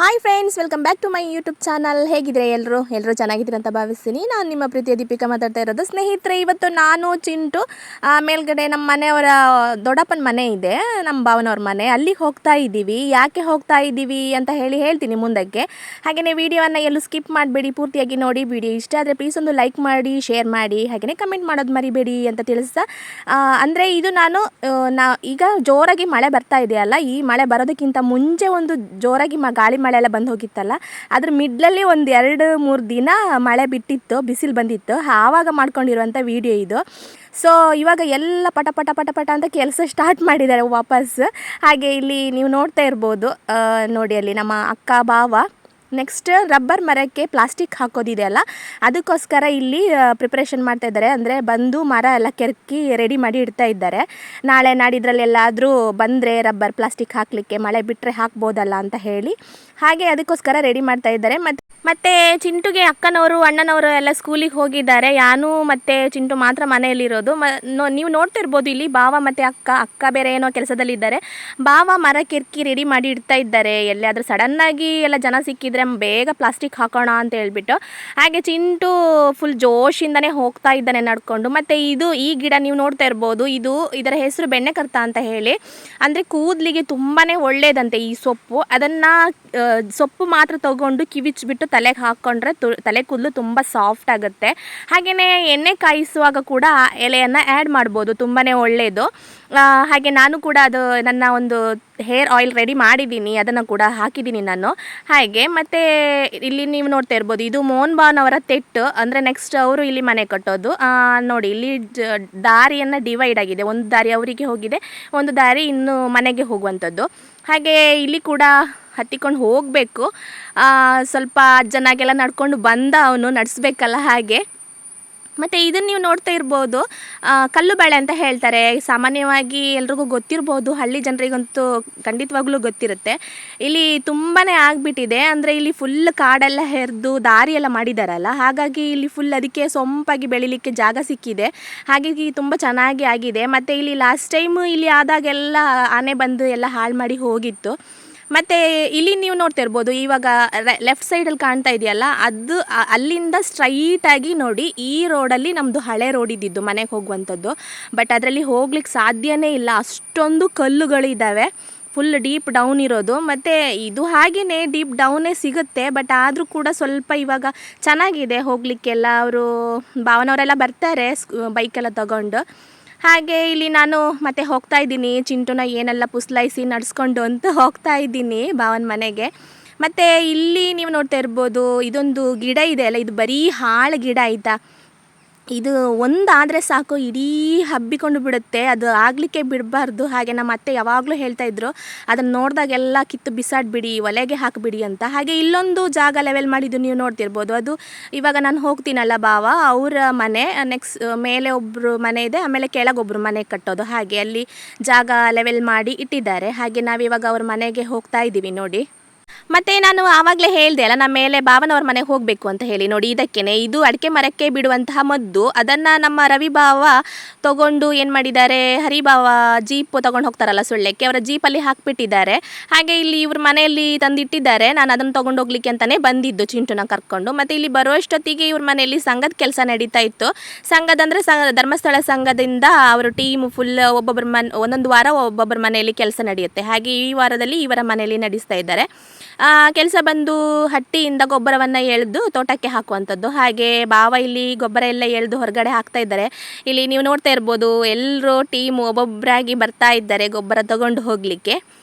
Hi friends, welcome back to my YouTube channel. ಹೇಗಿದ್ರೆ ಎಲ್ಲರೂ ಚೆನ್ನಾಗಿದ್ದೀರಿ ಅಂತ ಭಾವಿಸ್ತೀನಿ. ನಾನು ನಿಮ್ಮ ಪ್ರೀತಿಯ ದೀಪಿಕಾ ಮಾತಾಡ್ತಾ ಇರೋದು. ಸ್ನೇಹಿತರೆ, ಇವತ್ತು ನಾನು ಚಿಂಟು ಮೇಲ್ಗಡೆ ನಮ್ಮ ಮನೆಯವರ ದೊಡ್ಡಪ್ಪನ ಮನೆ ಇದೆ, ನಮ್ಮ ಭಾವನವ್ರ ಮನೆ, ಅಲ್ಲಿಗೆ ಹೋಗ್ತಾ ಇದ್ದೀವಿ. ಯಾಕೆ ಹೋಗ್ತಾ ಇದ್ದೀವಿ ಅಂತ ಹೇಳ್ತೀನಿ ಮುಂದಕ್ಕೆ. ಹಾಗೆಯೇ ವಿಡಿಯೋವನ್ನು ಎಲ್ಲೂ ಸ್ಕಿಪ್ ಮಾಡಬೇಡಿ, ಪೂರ್ತಿಯಾಗಿ ನೋಡಿ. ವಿಡಿಯೋ ಇಷ್ಟ ಆದರೆ ಪ್ಲೀಸ್ ಒಂದು ಲೈಕ್ ಮಾಡಿ, ಶೇರ್ ಮಾಡಿ, ಹಾಗೆಯೇ ಕಮೆಂಟ್ ಮಾಡೋದು ಮರಿಬೇಡಿ ಅಂತ ತಿಳಿಸ್ತಾ, ಅಂದರೆ ಇದು ಈಗ ಜೋರಾಗಿ ಮಳೆ ಬರ್ತಾ ಇದೆಯಲ್ಲ, ಈ ಮಳೆ ಬರೋದಕ್ಕಿಂತ ಮುಂಚೆ ಒಂದು ಜೋರಾಗಿ ಗಾಳಿ ಮಳೆ ಎಲ್ಲ ಬಂದು ಹೋಗಿತ್ತಲ್ಲ, ಅದ್ರ ಮಿಡ್ಲಲ್ಲಿ ಒಂದು 2-3 ದಿನ ಮಳೆ ಬಿಟ್ಟಿತ್ತು, ಬಿಸಿಲು ಬಂದಿತ್ತು, ಆವಾಗ ಮಾಡ್ಕೊಂಡಿರುವಂಥ ವಿಡಿಯೋ ಇದು. ಸೊ ಇವಾಗ ಎಲ್ಲ ಪಟ ಪಟ ಪಟ ಪಟ ಅಂತ ಕೆಲಸ ಸ್ಟಾರ್ಟ್ ಮಾಡಿದ್ದಾರೆ ವಾಪಸ್. ಹಾಗೆ ಇಲ್ಲಿ ನೀವು ನೋಡ್ತಾ ಇರ್ಬೋದು, ನೋಡಿ ಅಲ್ಲಿ ನಮ್ಮ ಅಕ್ಕ ಭಾವ ನೆಕ್ಸ್ಟ್ ರಬ್ಬರ್ ಮರಕ್ಕೆ ಪ್ಲಾಸ್ಟಿಕ್ ಹಾಕೋದಿದೆ ಅಲ್ಲ, ಅದಕ್ಕೋಸ್ಕರ ಇಲ್ಲಿ ಪ್ರಿಪ್ರೇಷನ್ ಮಾಡ್ತಾ ಇದ್ದಾರೆ. ಅಂದರೆ ಬಂದು ಮರ ಎಲ್ಲ ಕೆರ್ಕಿ ರೆಡಿ ಮಾಡಿ ಇಡ್ತಾ ಇದ್ದಾರೆ. ನಾಳೆ ನಾಡಿದ್ರಲ್ಲೆಲ್ಲಾದರೂ ಬಂದರೆ ರಬ್ಬರ್ ಪ್ಲಾಸ್ಟಿಕ್ ಹಾಕಲಿಕ್ಕೆ, ಮಳೆ ಬಿಟ್ಟರೆ ಹಾಕ್ಬೋದಲ್ಲ ಅಂತ ಹೇಳಿ, ಹಾಗೆ ಅದಕ್ಕೋಸ್ಕರ ರೆಡಿ ಮಾಡ್ತಾ ಇದ್ದಾರೆ. ಮತ್ತು ಚಿಂಟುಗೆ ಅಕ್ಕನವರು ಅಣ್ಣನವರು ಎಲ್ಲ ಸ್ಕೂಲಿಗೆ ಹೋಗಿದ್ದಾರೆ. ನಾನು ಮತ್ತು ಚಿಂಟು ಮಾತ್ರ ಮನೆಯಲ್ಲಿರೋದು. ನೀವು ನೋಡ್ತಾ ಇರ್ಬೋದು ಇಲ್ಲಿ ಭಾವ ಮತ್ತು ಅಕ್ಕ ಬೇರೆ ಏನೋ ಕೆಲಸದಲ್ಲಿದ್ದಾರೆ. ಭಾವ ಮರ ಕೆರ್ಕಿ ರೆಡಿ ಮಾಡಿ ಇಡ್ತಾ ಇದ್ದಾರೆ. ಎಲ್ಲಿಯಾದರೂ ಸಡನ್ನಾಗಿ ಎಲ್ಲ ಜನ ಸಿಕ್ಕಿದರೆ ಬೇಗ ಪ್ಲಾಸ್ಟಿಕ್ ಹಾಕೋಣ ಅಂತ ಹೇಳ್ಬಿಟ್ಟು. ಹಾಗೆ ಚಿಂಟು ಫುಲ್ ಜೋಶಿಂದನೇ ಹೋಗ್ತಾ ಇದ್ದಾನೆ ನಡ್ಕೊಂಡು. ಮತ್ತು ಈ ಗಿಡ ನೀವು ನೋಡ್ತಾ ಇರ್ಬೋದು, ಇದರ ಹೆಸರು ಬೆಣ್ಣೆಕರ್ತ ಅಂತ ಹೇಳಿ. ಅಂದರೆ ಕೂದಲಿಗೆ ತುಂಬಾ ಒಳ್ಳೆಯದಂತೆ ಈ ಸೊಪ್ಪು. ಅದನ್ನು ಸೊಪ್ಪು ಮಾತ್ರ ತಗೊಂಡು ಕಿವಿಚ್ಬಿಟ್ಟು ತಲೆಗೆ ಹಾಕ್ಕೊಂಡ್ರೆ ತಲೆ ಕೂದಲು ತುಂಬ ಸಾಫ್ಟ್ ಆಗುತ್ತೆ. ಹಾಗೆಯೇ ಎಣ್ಣೆ ಕಾಯಿಸುವಾಗ ಕೂಡ ಆ ಎಲೆಯನ್ನು ಆ್ಯಡ್ ಮಾಡ್ಬೋದು, ತುಂಬಾ ಒಳ್ಳೆಯದು. ಹಾಗೆ ನಾನು ಕೂಡ ಅದು ನನ್ನ ಒಂದು ಹೇರ್ ಆಯಿಲ್ ರೆಡಿ ಮಾಡಿದ್ದೀನಿ, ಅದನ್ನು ಕೂಡ ಹಾಕಿದ್ದೀನಿ ನಾನು. ಹಾಗೆ ಮತ್ತು ಇಲ್ಲಿ ನೀವು ನೋಡ್ತಾ ಇರ್ಬೋದು, ಇದು ಮೋಹನ್ ಭಾವನವರ ತೆಟ್ಟು. ಅಂದರೆ ನೆಕ್ಸ್ಟ್ ಅವರು ಇಲ್ಲಿ ಮನೆ ಕಟ್ಟೋದು. ನೋಡಿ ಇಲ್ಲಿ ದಾರಿಯನ್ನು ಡಿವೈಡ್ ಆಗಿದೆ, ಒಂದು ದಾರಿ ಅವರಿಗೆ ಹೋಗಿದೆ, ಒಂದು ದಾರಿ ಇನ್ನು ಮನೆಗೆ ಹೋಗುವಂಥದ್ದು. ಹಾಗೆ ಇಲ್ಲಿ ಕೂಡ ಹತ್ತಿಕೊಂಡು ಹೋಗಬೇಕು. ಸ್ವಲ್ಪ ಜನಗೆಲ್ಲ ನಡ್ಕೊಂಡು ಬಂದ ಅವನು ನಡೆಸ್ಬೇಕಲ್ಲ ಹಾಗೆ. ಮತ್ತು ಇದನ್ನು ನೀವು ನೋಡ್ತಾ ಇರ್ಬೋದು, ಕಲ್ಲು ಬಾಳೆ ಅಂತ ಹೇಳ್ತಾರೆ. ಸಾಮಾನ್ಯವಾಗಿ ಎಲ್ರಿಗೂ ಗೊತ್ತಿರ್ಬೋದು, ಹಳ್ಳಿ ಜನರಿಗಂತೂ ಖಂಡಿತವಾಗ್ಲೂ ಗೊತ್ತಿರುತ್ತೆ. ಇಲ್ಲಿ ತುಂಬಾ ಆಗಿಬಿಟ್ಟಿದೆ. ಅಂದರೆ ಇಲ್ಲಿ ಫುಲ್ ಕಾಡೆಲ್ಲ ಹೆರಿದು ದಾರಿ ಎಲ್ಲ ಮಾಡಿದಾರಲ್ಲ, ಹಾಗಾಗಿ ಇಲ್ಲಿ ಫುಲ್ ಅದಕ್ಕೆ ಸೊಂಪಾಗಿ ಬೆಳಿಲಿಕ್ಕೆ ಜಾಗ ಸಿಕ್ಕಿದೆ. ಹಾಗಾಗಿ ತುಂಬ ಚೆನ್ನಾಗಿ ಆಗಿದೆ. ಮತ್ತು ಇಲ್ಲಿ ಲಾಸ್ಟ್ ಟೈಮು ಇಲ್ಲಿ ಆದಾಗೆಲ್ಲ ಆನೆ ಬಂದು ಎಲ್ಲ ಹಾಳು ಮಾಡಿ ಹೋಗಿತ್ತು. ಮತ್ತು ಇಲ್ಲಿ ನೀವು ನೋಡ್ತಾ ಇರ್ಬೋದು, ಇವಾಗ ಲೆಫ್ಟ್ ಸೈಡಲ್ಲಿ ಕಾಣ್ತಾ ಇದೆಯಲ್ಲ, ಅದು ಅಲ್ಲಿಂದ ಸ್ಟ್ರೈಟಾಗಿ ನೋಡಿ, ಈ ರೋಡಲ್ಲಿ ನಮ್ಮದು ಹಳೆ ರೋಡ್ ಇದ್ದಿದ್ದು ಮನೆಗೆ ಹೋಗುವಂಥದ್ದು. ಬಟ್ ಅದರಲ್ಲಿ ಹೋಗ್ಲಿಕ್ಕೆ ಸಾಧ್ಯನೇ ಇಲ್ಲ, ಅಷ್ಟೊಂದು ಕಲ್ಲುಗಳಿದ್ದಾವೆ, ಫುಲ್ ಡೀಪ್ ಡೌನ್ ಇರೋದು. ಮತ್ತು ಇದು ಹಾಗೆಯೇ ಡೀಪ್ ಡೌನೇ ಸಿಗುತ್ತೆ. ಬಟ್ ಆದರೂ ಕೂಡ ಸ್ವಲ್ಪ ಇವಾಗ ಚೆನ್ನಾಗಿದೆ ಹೋಗಲಿಕ್ಕೆಲ್ಲ. ಅವರು ಭಾವನವರೆಲ್ಲ ಬರ್ತಾರೆ ಬೈಕೆಲ್ಲ ತಗೊಂಡು. ಹಾಗೆ ಇಲ್ಲಿ ನಾನು ಮತ್ತೆ ಹೋಗ್ತಾ ಇದ್ದೀನಿ, ಚಿಂಟುನ ಏನೆಲ್ಲ ಪುಸ್ಲಾಯಿಸಿ ನಡೆಸ್ಕೊಂಡು ಅಂತ ಹೋಗ್ತಾ ಇದ್ದೀನಿ ಭಾವನ ಮನೆಗೆ. ಮತ್ತು ಇಲ್ಲಿ ನೀವು ನೋಡ್ತಾ ಇರ್ಬೋದು, ಇದೊಂದು ಗಿಡ ಇದೆ ಅಲ್ಲ, ಇದು ಬರೀ ಹಾಳು ಗಿಡ ಆಯಿತಾ. ಇದು ಒಂದಾದರೆ ಸಾಕು, ಇಡೀ ಹಬ್ಬಿಕೊಂಡು ಬಿಡುತ್ತೆ, ಅದು ಆಗಲಿಕ್ಕೆ ಬಿಡಬಾರ್ದು. ಹಾಗೆ ನಮ್ಮ ಅತ್ತೆ ಯಾವಾಗಲೂ ಹೇಳ್ತಾಯಿದ್ರು, ಅದನ್ನು ನೋಡಿದಾಗೆಲ್ಲ ಕಿತ್ತು ಬಿಸಾಡಿಬಿಡಿ, ಒಲೆಗೆ ಹಾಕಿಬಿಡಿ ಅಂತ. ಹಾಗೆ ಇಲ್ಲೊಂದು ಜಾಗ ಲೆವೆಲ್ ಮಾಡಿದ್ದು ನೀವು ನೋಡ್ತಿರ್ಬೋದು. ಅದು ಇವಾಗ ನಾನು ಹೋಗ್ತೀನಲ್ಲ ಭಾವ ಅವರ ಮನೆ, ನೆಕ್ಸ್ಟ್ ಮೇಲೆ ಒಬ್ಬರು ಮನೆ ಇದೆ, ಆಮೇಲೆ ಕೆಳಗೊಬ್ಬರು ಮನೆ ಕಟ್ಟೋದು. ಹಾಗೆ ಅಲ್ಲಿ ಜಾಗ ಲೆವೆಲ್ ಮಾಡಿ ಇಟ್ಟಿದ್ದಾರೆ. ಹಾಗೆ ನಾವಿವಾಗ ಅವ್ರ ಮನೆಗೆ ಹೋಗ್ತಾ ಇದ್ದೀವಿ ನೋಡಿ. ಮತ್ತು ನಾನು ಆವಾಗಲೇ ಹೇಳಿದೆ ಅಲ್ಲ, ನಮ್ಮ ಮೇಲೆ ಭಾವನವ್ರ ಮನೆಗೆ ಹೋಗಬೇಕು ಅಂತ ಹೇಳಿ. ನೋಡಿ ಇದಕ್ಕೇ, ಇದು ಅಡಿಕೆ ಮರಕ್ಕೆ ಬಿಡುವಂತಹ ಮದ್ದು. ಅದನ್ನು ನಮ್ಮ ರವಿ ಭಾವ ತೊಗೊಂಡು ಏನು ಮಾಡಿದ್ದಾರೆ, ಹರಿಭಾವ ಜೀಪ್ ತೊಗೊಂಡು ಹೋಗ್ತಾರಲ್ಲ ಸುಳ್ಳೆಕ್ಕೆ, ಅವರ ಜೀಪಲ್ಲಿ ಹಾಕಿಬಿಟ್ಟಿದ್ದಾರೆ. ಹಾಗೆ ಇಲ್ಲಿ ಇವ್ರ ಮನೆಯಲ್ಲಿ ತಂದಿಟ್ಟಿದ್ದಾರೆ. ನಾನು ಅದನ್ನು ತೊಗೊಂಡು ಹೋಗ್ಲಿಕ್ಕೆ ಅಂತಲೇ ಬಂದಿದ್ದು ಚಿಂಟುನ ಕರ್ಕೊಂಡು. ಮತ್ತು ಇಲ್ಲಿ ಬರುವಷ್ಟೊತ್ತಿಗೆ ಇವ್ರ ಮನೆಯಲ್ಲಿ ಸಂಘದ ಕೆಲಸ ನಡೀತಾ ಇತ್ತು. ಸಂಘದಂದರೆ ಧರ್ಮಸ್ಥಳ ಸಂಘದಿಂದ ಅವರು ಟೀಮು ಫುಲ್ ಒಬ್ಬೊಬ್ಬರ ಒಂದೊಂದು ವಾರ ಒಬ್ಬೊಬ್ಬರ ಮನೆಯಲ್ಲಿ ಕೆಲಸ ನಡೆಯುತ್ತೆ. ಹಾಗೆ ಈ ವಾರದಲ್ಲಿ ಇವರ ಮನೆಯಲ್ಲಿ ನಡೆಸ್ತಾ ಇದ್ದಾರೆ ಕೆಲಸ. ಬಂದು ಹಟ್ಟಿಯಿಂದ ಗೊಬ್ಬರವನ್ನು ಎಳೆದು ತೋಟಕ್ಕೆ ಹಾಕುವಂಥದ್ದು. ಹಾಗೆ ಭಾವ ಇಲ್ಲಿ ಗೊಬ್ಬರ ಎಲ್ಲ ಎಳೆದು ಹೊರಗಡೆ ಹಾಕ್ತಾ ಇದ್ದಾರೆ. ಇಲ್ಲಿ ನೀವು ನೋಡ್ತಾ ಇರ್ಬೋದು, ಎಲ್ಲರೂ ಟೀಮು ಒಬ್ಬೊಬ್ಬರಾಗಿ ಬರ್ತಾ ಇದ್ದಾರೆ ಗೊಬ್ಬರ ತಗೊಂಡು ಹೋಗಲಿಕ್ಕೆ.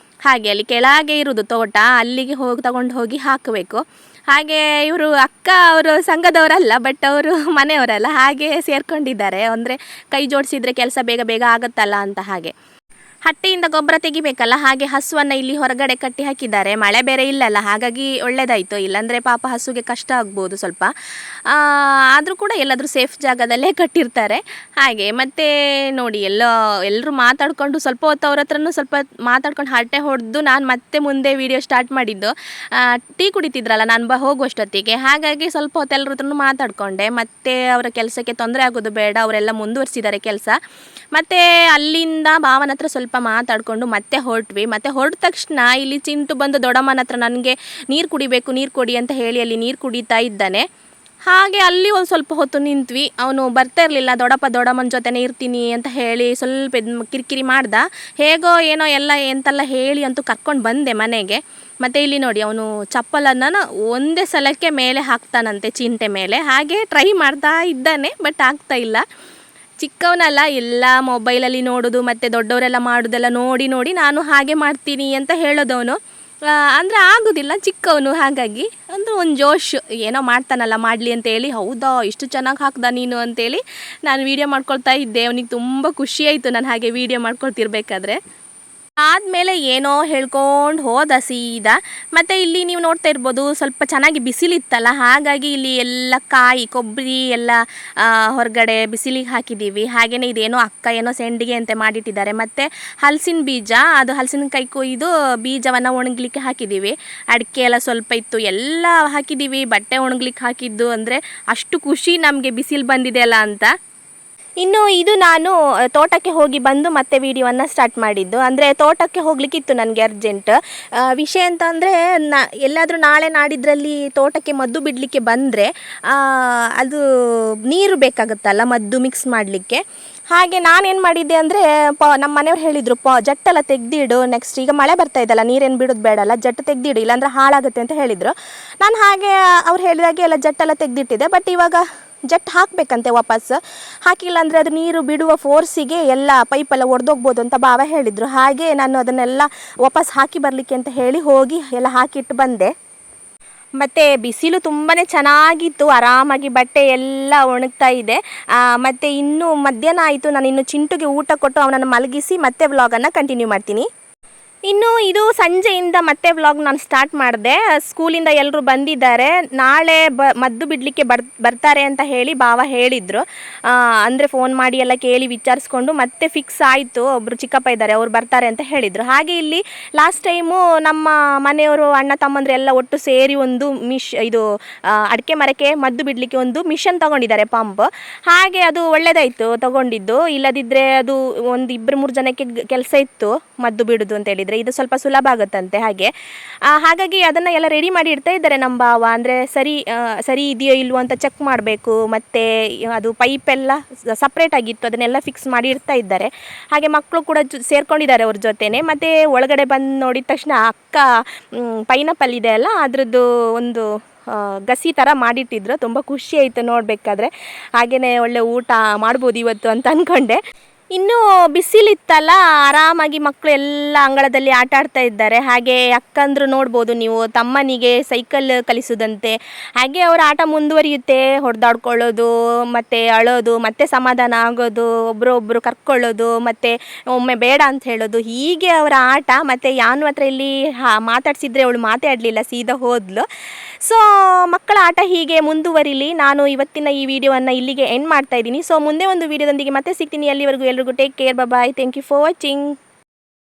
ಹಾಗೆ ಅಲ್ಲಿ ಕೆಳಗೆ ಇರೋದು ತೋಟ, ಅಲ್ಲಿಗೆ ತಗೊಂಡು ಹೋಗಿ ಹಾಕಬೇಕು. ಹಾಗೆ ಇವರು ಅಕ್ಕ ಅವರು ಸಂಘದವರಲ್ಲ, ಬಟ್ ಅವರು ಮನೆಯವರಲ್ಲ, ಹಾಗೆ ಸೇರ್ಕೊಂಡಿದ್ದಾರೆ. ಅಂದರೆ ಕೈ ಜೋಡಿಸಿದ್ರೆ ಕೆಲಸ ಬೇಗ ಬೇಗ ಆಗುತ್ತಲ್ಲ ಅಂತ. ಹಾಗೆ ಹಟ್ಟಿಯಿಂದ ಗೊಬ್ಬರ ತೆಗಿಬೇಕಲ್ಲ, ಹಾಗೆ ಹಸುವನ್ನು ಇಲ್ಲಿ ಹೊರಗಡೆ ಕಟ್ಟಿ ಹಾಕಿದ್ದಾರೆ. ಮಳೆ ಬೇರೆ ಇಲ್ಲಲ್ಲ, ಹಾಗಾಗಿ ಒಳ್ಳೆಯದಾಯಿತು. ಇಲ್ಲಾಂದರೆ ಪಾಪ ಹಸುಗೆ ಕಷ್ಟ ಆಗ್ಬೋದು ಸ್ವಲ್ಪ. ಆದರೂ ಕೂಡ ಎಲ್ಲಾದರೂ ಸೇಫ್ ಜಾಗದಲ್ಲೇ ಕಟ್ಟಿರ್ತಾರೆ. ಹಾಗೆ ಮತ್ತು ನೋಡಿ ಎಲ್ಲರೂ ಮಾತಾಡಿಕೊಂಡು ಸ್ವಲ್ಪ ಹೊತ್ತು ಅವ್ರ ಹತ್ರನೂ ಸ್ವಲ್ಪ ಮಾತಾಡ್ಕೊಂಡು ಹರಟೆ ಹೊಡೆದು ನಾನು ಮತ್ತೆ ಮುಂದೆ ವೀಡಿಯೋ ಸ್ಟಾರ್ಟ್ ಮಾಡಿದ್ದು. ಟೀ ಕುಡಿತಿದ್ರಲ್ಲ ನಾನು ಹೋಗುವಷ್ಟೊತ್ತಿಗೆ, ಹಾಗಾಗಿ ಸ್ವಲ್ಪ ಹೊತ್ತು ಎಲ್ಲರ ಹತ್ರನೂ ಮಾತಾಡಿಕೊಂಡೆ. ಮತ್ತು ಅವರ ಕೆಲಸಕ್ಕೆ ತೊಂದರೆ ಆಗೋದು ಬೇಡ, ಅವರೆಲ್ಲ ಮುಂದುವರಿಸಿದ್ದಾರೆ ಕೆಲಸ. ಮತ್ತು ಅಲ್ಲಿಂದ ಭಾವನ ಹತ್ರ ಸ್ವಲ್ಪ ಸ್ವಲ್ಪ ಮಾತಾಡಿಕೊಂಡು ಮತ್ತೆ ಹೊರಟ್ವಿ. ಮತ್ತೆ ಹೊರಟ ತಕ್ಷಣ ಇಲ್ಲಿ ಚಿಂಟು ಬಂದು ದೊಡ್ಡಮ್ಮನ ಹತ್ರ ನನಗೆ ನೀರು ಕುಡಿಬೇಕು, ನೀರು ಕೊಡಿ ಅಂತ ಹೇಳಿ ಅಲ್ಲಿ ನೀರು ಕುಡಿತಾ ಇದ್ದಾನೆ. ಹಾಗೆ ಅಲ್ಲಿ ಒಂದು ಸ್ವಲ್ಪ ಹೊತ್ತು ನಿಂತ್ವಿ. ಅವನು ಬರ್ತಾ ಇರಲಿಲ್ಲ, ದೊಡ್ಡಮ್ಮನ ಜೊತೆನೇ ಇರ್ತೀನಿ ಅಂತ ಹೇಳಿ ಸ್ವಲ್ಪ ಕಿರಿಕಿರಿ ಮಾಡ್ದ. ಹೇಗೋ ಏನೋ ಎಲ್ಲ ಎಂತೆಲ್ಲ ಹೇಳಿ ಅಂತೂ ಕರ್ಕೊಂಡು ಬಂದೆ ಮನೆಗೆ. ಮತ್ತು ಇಲ್ಲಿ ನೋಡಿ, ಅವನು ಚಪ್ಪಲನ್ನು ಒಂದೇ ಸಲಕ್ಕೆ ಮೇಲೆ ಹಾಕ್ತಾನಂತೆ ಚಿಂಟೆ ಮೇಲೆ. ಹಾಗೆ ಟ್ರೈ ಮಾಡ್ತಾ ಇದ್ದಾನೆ, ಬಟ್ ಆಗ್ತಾ ಇಲ್ಲ. ಚಿಕ್ಕವನಲ್ಲ, ಎಲ್ಲ ಮೊಬೈಲಲ್ಲಿ ನೋಡೋದು ಮತ್ತು ದೊಡ್ಡವರೆಲ್ಲ ಮಾಡೋದೆಲ್ಲ ನೋಡಿ ನೋಡಿ ನಾನು ಹಾಗೆ ಮಾಡ್ತೀನಿ ಅಂತ ಹೇಳೋದವನು. ಅಂದರೆ ಆಗೋದಿಲ್ಲ, ಚಿಕ್ಕವನು. ಹಾಗಾಗಿ ಅಂದರೆ ಒಂದು ಜೋಶ್, ಏನೋ ಮಾಡ್ತಾನಲ್ಲ ಮಾಡಲಿ ಅಂತೇಳಿ. ಹೌದಾ ಇಷ್ಟು ಚೆನ್ನಾಗಿ ಹಾಕ್ದ ನೀನು ಅಂತೇಳಿ ನಾನು ವೀಡಿಯೋ ಮಾಡ್ಕೊಳ್ತಾ ಇದ್ದೆ. ಅವನಿಗೆ ತುಂಬ ಖುಷಿಯಾಯಿತು ನಾನು ಹಾಗೆ ವೀಡಿಯೋ ಮಾಡ್ಕೊಳ್ತಿರ್ಬೇಕಾದ್ರೆ. ಆದಮೇಲೆ ಏನೋ ಹೇಳ್ಕೊಂಡು ಹೋದ ಸೀದಾ. ಮತ್ತು ಇಲ್ಲಿ ನೀವು ನೋಡ್ತಾ ಇರ್ಬೋದು, ಸ್ವಲ್ಪ ಚೆನ್ನಾಗಿ ಬಿಸಿಲಿತ್ತಲ್ಲ, ಹಾಗಾಗಿ ಇಲ್ಲಿ ಎಲ್ಲ ಕಾಯಿ ಕೊಬ್ಬರಿ ಎಲ್ಲ ಹೊರಗಡೆ ಬಿಸಿಲಿಗೆ ಹಾಕಿದ್ದೀವಿ. ಹಾಗೆಯೇ ಇದೇನೋ ಅಕ್ಕ ಏನೋ ಸೆಂಡಿಗೆ ಅಂತ ಮಾಡಿಟ್ಟಿದ್ದಾರೆ. ಮತ್ತು ಹಲಸಿನ ಬೀಜ, ಅದು ಹಲಸಿನಕಾಯಿ ಕೊಯ್ದು ಬೀಜವನ್ನು ಒಣಗಲಿಕ್ಕೆ ಹಾಕಿದ್ದೀವಿ. ಅಡಿಕೆ ಎಲ್ಲ ಸ್ವಲ್ಪ ಇತ್ತು, ಎಲ್ಲ ಹಾಕಿದ್ದೀವಿ. ಬಟ್ಟೆ ಒಣಗ್ಲಿಕ್ಕೆ ಹಾಕಿದ್ದು, ಅಂದರೆ ಅಷ್ಟು ಖುಷಿ ನಮಗೆ ಬಿಸಿಲು ಬಂದಿದೆ ಅಲ್ಲ ಅಂತ. ಇನ್ನು ಇದು ನಾನು ತೋಟಕ್ಕೆ ಹೋಗಿ ಬಂದು ಮತ್ತೆ ವೀಡಿಯೋವನ್ನು ಸ್ಟಾರ್ಟ್ ಮಾಡಿದ್ದು. ಅಂದರೆ ತೋಟಕ್ಕೆ ಹೋಗಲಿಕ್ಕಿತ್ತು ನನಗೆ ಅರ್ಜೆಂಟ್. ವಿಷಯ ಅಂತ ಅಂದರೆ, ಎಲ್ಲಾದರೂ ನಾಳೆ ನಾಡಿದ್ರಲ್ಲಿ ತೋಟಕ್ಕೆ ಮದ್ದು ಬಿಡಲಿಕ್ಕೆ ಬಂದರೆ ಅದು ನೀರು ಬೇಕಾಗುತ್ತಲ್ಲ ಮದ್ದು ಮಿಕ್ಸ್ ಮಾಡಲಿಕ್ಕೆ. ಹಾಗೆ ನಾನೇನು ಮಾಡಿದ್ದೆ ಅಂದರೆ, ನಮ್ಮ ಮನೆಯವ್ರು ಹೇಳಿದರು, ಜಟ್ಟೆಲ್ಲ ತೆಗೆದಿಡು, ನೆಕ್ಸ್ಟ್ ಈಗ ಮಳೆ ಬರ್ತಾ ಇದ್ದಲ್ಲ, ನೀರೇನು ಬಿಡೋದು ಬೇಡಲ್ಲ, ಜಟ್ಟು ತೆಗೆದಿಡು, ಇಲ್ಲಾಂದರೆ ಹಾಳಾಗುತ್ತೆ ಅಂತ ಹೇಳಿದರು. ನಾನು ಹಾಗೆ ಅವ್ರು ಹೇಳಿದಾಗೆ ಎಲ್ಲ ಜಟ್ಟೆಲ್ಲ ತೆಗೆದಿಟ್ಟಿದ್ದೆ. ಬಟ್ ಇವಾಗ ಜಟ್ಟು ಹಾಕಬೇಕಂತೆ ವಾಪಸ್. ಹಾಕಿಲ್ಲ ಅಂದರೆ ಅದು ನೀರು ಬಿಡುವ ಫೋರ್ಸಿಗೆ ಎಲ್ಲ ಪೈಪೆಲ್ಲ ಒಡೆದೋಗ್ಬೋದು ಅಂತ ಬಾವ ಹೇಳಿದರು. ಹಾಗೆ ನಾನು ಅದನ್ನೆಲ್ಲ ವಾಪಸ್ ಹಾಕಿ ಬರಲಿಕ್ಕೆ ಅಂತ ಹೇಳಿ ಹೋಗಿ ಎಲ್ಲ ಹಾಕಿಟ್ಟು ಬಂದೆ. ಮತ್ತು ಬಿಸಿಲು ತುಂಬಾ ಚೆನ್ನಾಗಿತ್ತು, ಆರಾಮಾಗಿ ಬಟ್ಟೆ ಎಲ್ಲ ಒಣಗ್ತಾ ಇದೆ. ಮತ್ತು ಇನ್ನೂ ಮಧ್ಯಾಹ್ನ ಆಯಿತು. ನಾನು ಇನ್ನು ಚಿಂಟುಗೆ ಊಟ ಕೊಟ್ಟು ಅವನನ್ನು ಮಲಗಿಸಿ ಮತ್ತೆ ವ್ಲಾಗನ್ನು ಕಂಟಿನ್ಯೂ ಮಾಡ್ತೀನಿ. ಇನ್ನು ಇದು ಸಂಜೆಯಿಂದ ಮತ್ತೆ ವ್ಲಾಗ್ ನಾನು ಸ್ಟಾರ್ಟ್ ಮಾಡಿದೆ. ಸ್ಕೂಲಿಂದ ಎಲ್ಲರೂ ಬಂದಿದ್ದಾರೆ. ನಾಳೆ ಮದ್ದು ಬಿಡಲಿಕ್ಕೆ ಬರ್ತಾರೆ ಅಂತ ಹೇಳಿ ಬಾವ ಹೇಳಿದರು. ಅಂದರೆ ಫೋನ್ ಮಾಡಿ ಎಲ್ಲ ಕೇಳಿ ವಿಚಾರಿಸ್ಕೊಂಡು ಮತ್ತೆ ಫಿಕ್ಸ್ ಆಯಿತು. ಒಬ್ಬರು ಚಿಕ್ಕಪ್ಪ ಇದ್ದಾರೆ, ಅವ್ರು ಬರ್ತಾರೆ ಅಂತ ಹೇಳಿದರು. ಹಾಗೆ ಇಲ್ಲಿ ಲಾಸ್ಟ್ ಟೈಮು ನಮ್ಮ ಮನೆಯವರು ಅಣ್ಣ ತಮ್ಮಂದರು ಎಲ್ಲ ಒಟ್ಟು ಸೇರಿ ಒಂದು ಇದು ಅಡಿಕೆ ಮರಕ್ಕೆ ಮದ್ದು ಬಿಡಲಿಕ್ಕೆ ಒಂದು ಮಿಷನ್ ತೊಗೊಂಡಿದ್ದಾರೆ, ಪಂಪ್. ಹಾಗೆ ಅದು ಒಳ್ಳೆಯದಾಯಿತು ತೊಗೊಂಡಿದ್ದು. ಇಲ್ಲದಿದ್ದರೆ ಅದು ಒಂದು 2-3 ಜನಕ್ಕೆ ಕೆಲಸ ಇತ್ತು ಮದ್ದು ಬಿಡೋದು ಅಂತ ಹೇಳಿದರೆ. ಇದು ಸ್ವಲ್ಪ ಸುಲಭ ಆಗುತ್ತಂತೆ. ಹಾಗಾಗಿ ಅದನ್ನು ಎಲ್ಲ ರೆಡಿ ಮಾಡಿ ಇಡ್ತಾ ಇದ್ದಾರೆ ನಮ್ಮ ಭಾವ. ಅಂದರೆ ಸರಿ ಇದೆಯೋ ಇಲ್ವೋ ಅಂತ ಚೆಕ್ ಮಾಡಬೇಕು. ಮತ್ತು ಅದು ಪೈಪೆಲ್ಲ ಸಪ್ರೇಟ್ ಆಗಿತ್ತು, ಅದನ್ನೆಲ್ಲ ಫಿಕ್ಸ್ ಮಾಡಿ ಇಡ್ತಾ ಇದ್ದಾರೆ. ಹಾಗೆ ಮಕ್ಕಳು ಕೂಡ ಸೇರ್ಕೊಂಡಿದ್ದಾರೆ ಅವ್ರ ಜೊತೆನೆ. ಮತ್ತು ಒಳಗಡೆ ಬಂದು ನೋಡಿದ ತಕ್ಷಣ ಅಕ್ಕ ಪೈನಾಪಲ್ ಇದೆ ಅಲ್ಲ, ಅದರದ್ದು ಒಂದು ಗಸಿ ಥರ ಮಾಡಿಟ್ಟಿದ್ರು. ತುಂಬ ಖುಷಿ ಆಯಿತು ನೋಡಬೇಕಾದ್ರೆ. ಹಾಗೆಯೇ ಒಳ್ಳೆ ಊಟ ಮಾಡ್ಬೋದು ಇವತ್ತು ಅಂತ ಅಂದ್ಕೊಂಡೆ. ಇನ್ನೂ ಬಿಸಿಲಿತ್ತಲ್ಲ, ಆರಾಮಾಗಿ ಮಕ್ಕಳು ಎಲ್ಲ ಅಂಗಳದಲ್ಲಿ ಆಟ ಆಡ್ತಾ ಇದ್ದಾರೆ. ಹಾಗೆ ಅಕ್ಕಂದ್ರು ನೋಡ್ಬೋದು ನೀವು, ತಮ್ಮನಿಗೆ ಸೈಕಲ್ ಕಲಿಸೋದಂತೆ. ಹಾಗೆ ಅವರ ಆಟ ಮುಂದುವರಿಯುತ್ತೆ, ಹೊಡೆದಾಡ್ಕೊಳ್ಳೋದು, ಮತ್ತು ಅಳೋದು, ಮತ್ತೆ ಸಮಾಧಾನ ಆಗೋದು, ಒಬ್ಬರೊಬ್ಬರು ಕರ್ಕೊಳ್ಳೋದು, ಮತ್ತು ಒಮ್ಮೆ ಬೇಡ ಅಂತ ಹೇಳೋದು, ಹೀಗೆ ಅವರ ಆಟ. ಮತ್ತು ಯಾನು ಹತ್ರ ಇಲ್ಲಿ ಮಾತಾಡ್ಸಿದ್ರೆ ಅವಳು ಮಾತಾಡಲಿಲ್ಲ, ಸೀದಾ ಹೋದ್ಲು. ಸೊ ಮಕ್ಕಳ ಆಟ ಹೀಗೆ ಮುಂದುವರಿಲಿ. ನಾನು ಇವತ್ತಿನ ಈ ವಿಡಿಯೋವನ್ನು ಇಲ್ಲಿಗೆ ಎಂಡ್ ಮಾಡ್ತಾ ಇದ್ದೀನಿ. ಸೊ ಮುಂದೆ ಒಂದು ವಿಡಿಯೋದೊಂದಿಗೆ ಮತ್ತೆ ಸಿಗ್ತೀನಿ. ಅಲ್ಲಿವರೆಗೂ ಎಲ್ರಿಗೂ take care, bye, thank you for watching.